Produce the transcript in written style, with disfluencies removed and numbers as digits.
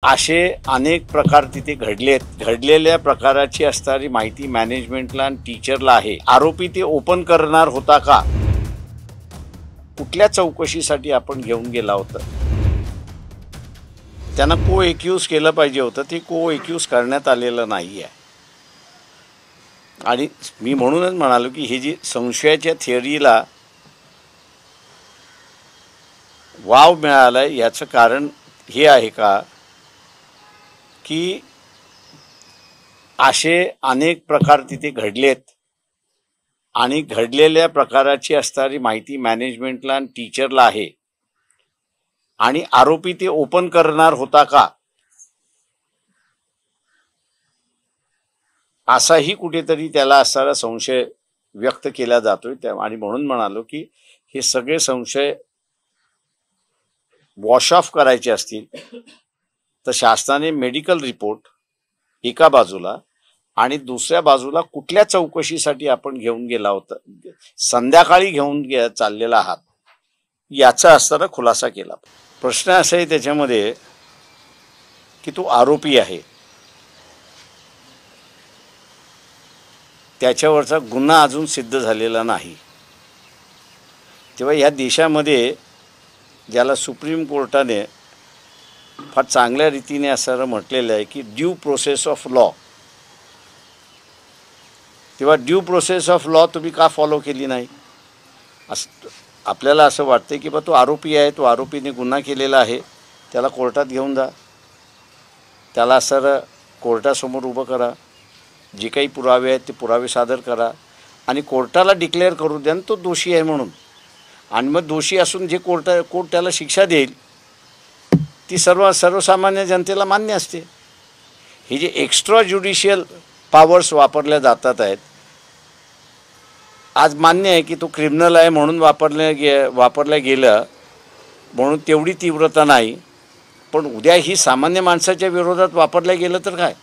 असे अनेक प्रकार तिथे घडलेत। घडलेल्या प्रकाराची असणारी माहिती मॅनेजमेंटला आणि टीचरला आहे। आरोपी ते ओपन करणार होता का? कुठल्या चौकशीसाठी आपण घेऊन गेला होता? त्यांना को एक्यूज केलं पाहिजे होतं, ते को एक्यूज करण्यात आलेलं नाही आहे। आणि मी म्हणूनच म्हणालो की ही जी संशयाच्या थिअरीला वाव मिळाला याचं कारण हे आहे का की असे अनेक प्रकार तिथे घडलेत आणि घडलेल्या प्रकाराची असणारी माहिती मॅनेजमेंटला आणि टीचरला आहे आणि आरोपी ते ओपन करणार होता का, असाही कुठेतरी त्याला असणारा संशय व्यक्त केला जातोय। आणि म्हणून म्हणालो की हे सगळे संशय वॉश ऑफ करायचे असतील तर शासनाने मेडिकल रिपोर्ट एका बाजूला आणि दुसऱ्या बाजूला कुठल्या चौकशीसाठी आपण घेऊन गेला होता, संध्याकाळी घेऊन चाललेला आहात, याचा असणारा खुलासा केला। प्रश्न असा आहे त्याच्यामध्ये की तो आरोपी आहे, त्याच्यावरचा गुन्हा अजून सिद्ध झालेला नाही। तेव्हा या देशामध्ये ज्याला सुप्रीम कोर्टाने फार चांगल्या रीतीने असं म्हटलेलं आहे की ड्यू प्रोसेस ऑफ लॉ, तेव्हा ड्यू प्रोसेस ऑफ लॉ तुम्ही का फॉलो केली नाही? आपल्याला असं वाटतं की बा तो आरोपी आहे, तो आरोपीने गुन्हा केलेला आहे, त्याला कोर्टात घेऊन जा, त्याला असं कोर्टासमोर उभं करा, जे काही पुरावे आहेत ते पुरावे सादर करा आणि कोर्टाला डिक्लेअर करू द्या तो दोषी आहे म्हणून। आणि मग दोषी असून जे कोर्ट त्याला शिक्षा देईल ती सर्वसामान्य जनतेला मान्य असते। हे जे एक्स्ट्रा ज्युडिशियल पॉवर्स वापरल्या जातात आहेत, आज मान्य आहे की तो क्रिमिनल आहे म्हणून वापरल्या गेलं म्हणून तेवढी तीव्रता नाही, पण उद्या ही सामान्य माणसाच्या विरोधात वापरल्या गेलं तर काय?